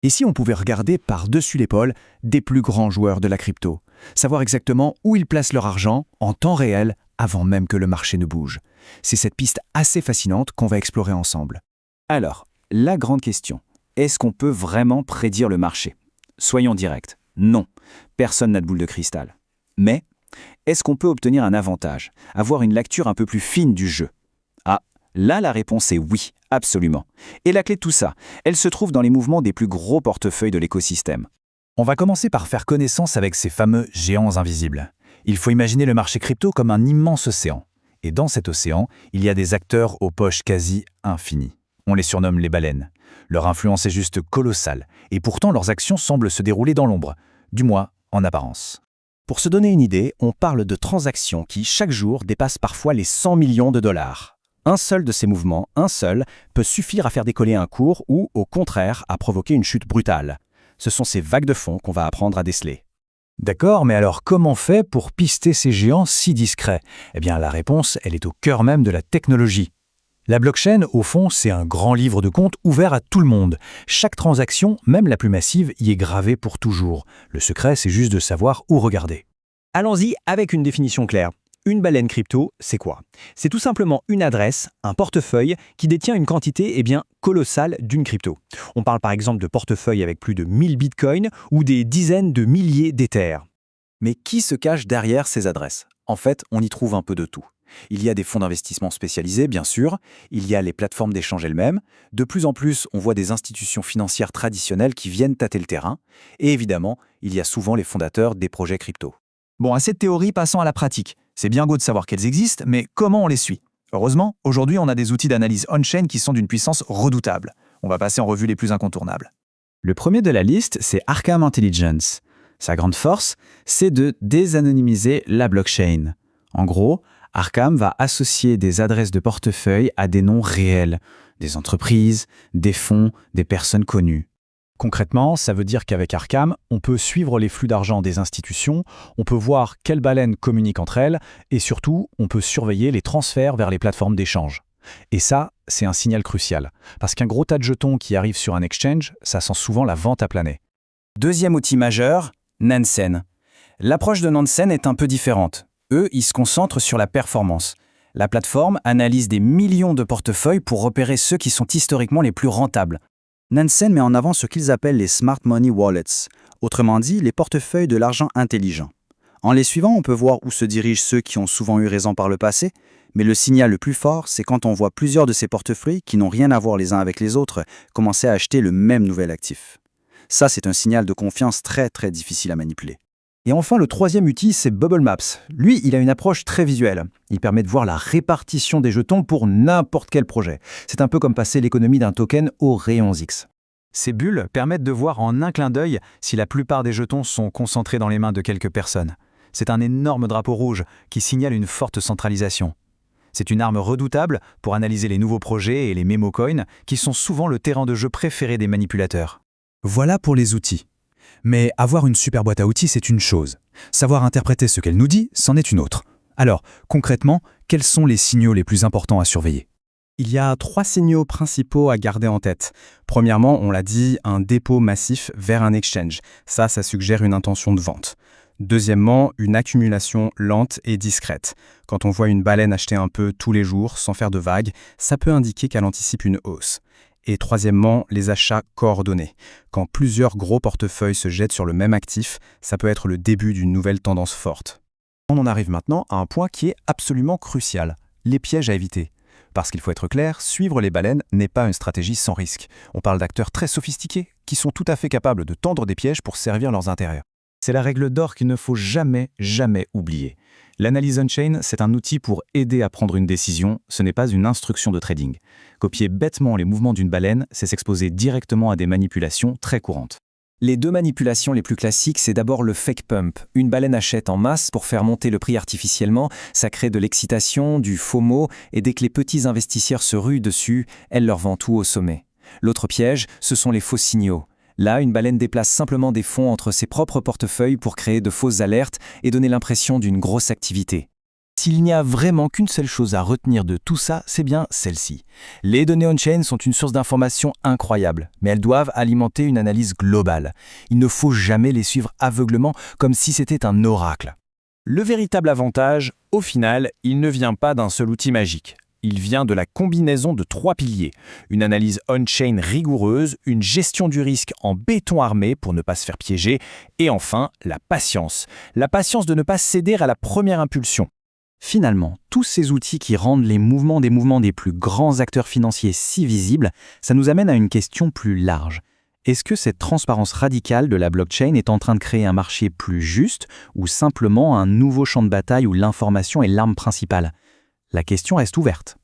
Et si on pouvait regarder par-dessus l'épaule des plus grands joueurs de la crypto, savoir exactement où ils placent leur argent en temps réel avant même que le marché ne bouge. C'est cette piste assez fascinante qu'on va explorer ensemble. Alors, la grande question, est-ce qu'on peut vraiment prédire le marché? Soyons directs, non, personne n'a de boule de cristal. Mais, est-ce qu'on peut obtenir un avantage, avoir une lecture un peu plus fine du jeu? Ah, là la réponse est oui, absolument. Et la clé de tout ça, elle se trouve dans les mouvements des plus gros portefeuilles de l'écosystème. On va commencer par faire connaissance avec ces fameux géants invisibles. Il faut imaginer le marché crypto comme un immense océan. Et dans cet océan, il y a des acteurs aux poches quasi infinies. On les surnomme les baleines. Leur influence est juste colossale, et pourtant leurs actions semblent se dérouler dans l'ombre, du moins en apparence. Pour se donner une idée, on parle de transactions qui, chaque jour, dépassent parfois les 100 millions de dollars. Un seul de ces mouvements, peut suffire à faire décoller un cours ou, au contraire, à provoquer une chute brutale. Ce sont ces vagues de fonds qu'on va apprendre à déceler. D'accord, mais alors comment on fait pour pister ces géants si discrets? Eh bien, la réponse, elle est au cœur même de la technologie. La blockchain, au fond, c'est un grand livre de compte ouvert à tout le monde. Chaque transaction, même la plus massive, y est gravée pour toujours. Le secret, c'est juste de savoir où regarder. Allons-y avec une définition claire. Une baleine crypto, c'est quoi? C'est tout simplement une adresse, un portefeuille qui détient une quantité colossale d'une crypto. On parle par exemple de portefeuilles avec plus de 1000 bitcoins ou des dizaines de milliers d'Ethers. Mais qui se cache derrière ces adresses? En fait, on y trouve un peu de tout. Il y a des fonds d'investissement spécialisés, bien sûr, il y a les plateformes d'échange elles-mêmes, de plus en plus on voit des institutions financières traditionnelles qui viennent tâter le terrain, et évidemment, il y a souvent les fondateurs des projets crypto. Bon, assez de théorie, passons à la pratique. C'est bien beau de savoir qu'elles existent, mais comment on les suit? Heureusement, aujourd'hui, on a des outils d'analyse on-chain qui sont d'une puissance redoutable. On va passer en revue les plus incontournables. Le premier de la liste, c'est Arkham Intelligence. Sa grande force, c'est de désanonymiser la blockchain. En gros, Arkham va associer des adresses de portefeuille à des noms réels, des entreprises, des fonds, des personnes connues. Concrètement, ça veut dire qu'avec Arkham, on peut suivre les flux d'argent des institutions, on peut voir quelles baleines communiquent entre elles, et surtout, on peut surveiller les transferts vers les plateformes d'échange. Et ça, c'est un signal crucial, parce qu'un gros tas de jetons qui arrivent sur un exchange, ça sent souvent la vente à planer. Deuxième outil majeur, Nansen. L'approche de Nansen est un peu différente. Eux, ils se concentrent sur la performance. La plateforme analyse des millions de portefeuilles pour repérer ceux qui sont historiquement les plus rentables. Nansen met en avant ce qu'ils appellent les Smart Money Wallets, autrement dit les portefeuilles de l'argent intelligent. En les suivant, on peut voir où se dirigent ceux qui ont souvent eu raison par le passé, mais le signal le plus fort, c'est quand on voit plusieurs de ces portefeuilles qui n'ont rien à voir les uns avec les autres commencer à acheter le même nouvel actif. Ça, c'est un signal de confiance très très difficile à manipuler. Et enfin, le troisième outil, c'est Bubble Maps. Lui, il a une approche très visuelle. Il permet de voir la répartition des jetons pour n'importe quel projet. C'est un peu comme passer l'économie d'un token aux rayons X. Ces bulles permettent de voir en un clin d'œil si la plupart des jetons sont concentrés dans les mains de quelques personnes. C'est un énorme drapeau rouge qui signale une forte centralisation. C'est une arme redoutable pour analyser les nouveaux projets et les memo coins qui sont souvent le terrain de jeu préféré des manipulateurs. Voilà pour les outils. Mais avoir une super boîte à outils, c'est une chose. Savoir interpréter ce qu'elle nous dit, c'en est une autre. Alors, concrètement, quels sont les signaux les plus importants à surveiller? Il y a 3 signaux principaux à garder en tête. Premièrement, on l'a dit, un dépôt massif vers un exchange. Ça suggère une intention de vente. Deuxièmement, une accumulation lente et discrète. Quand on voit une baleine acheter un peu tous les jours sans faire de vagues, ça peut indiquer qu'elle anticipe une hausse. Et troisièmement, les achats coordonnés. Quand plusieurs gros portefeuilles se jettent sur le même actif, ça peut être le début d'une nouvelle tendance forte. On en arrive maintenant à un point qui est absolument crucial, les pièges à éviter. Parce qu'il faut être clair, suivre les baleines n'est pas une stratégie sans risque. On parle d'acteurs très sophistiqués qui sont tout à fait capables de tendre des pièges pour servir leurs intérêts. C'est la règle d'or qu'il ne faut jamais oublier. L'analyse on-chain, c'est un outil pour aider à prendre une décision, ce n'est pas une instruction de trading. Copier bêtement les mouvements d'une baleine, c'est s'exposer directement à des manipulations très courantes. Les 2 manipulations les plus classiques, c'est d'abord le fake pump. Une baleine achète en masse pour faire monter le prix artificiellement, ça crée de l'excitation, du FOMO, et dès que les petits investisseurs se ruent dessus, elle leur vend tout au sommet. L'autre piège, ce sont les faux signaux. Là, une baleine déplace simplement des fonds entre ses propres portefeuilles pour créer de fausses alertes et donner l'impression d'une grosse activité. S'il n'y a vraiment qu'une seule chose à retenir de tout ça, c'est bien celle-ci. Les données on-chain sont une source d'information incroyable, mais elles doivent alimenter une analyse globale. Il ne faut jamais les suivre aveuglément comme si c'était un oracle. Le véritable avantage, au final, il ne vient pas d'un seul outil magique. Il vient de la combinaison de 3 piliers. Une analyse on-chain rigoureuse, une gestion du risque en béton armé pour ne pas se faire piéger, et enfin, la patience. La patience de ne pas céder à la première impulsion. Finalement, tous ces outils qui rendent les mouvements des plus grands acteurs financiers si visibles, ça nous amène à une question plus large. Est-ce que cette transparence radicale de la blockchain est en train de créer un marché plus juste ou simplement un nouveau champ de bataille où l'information est l'arme principale ? La question reste ouverte.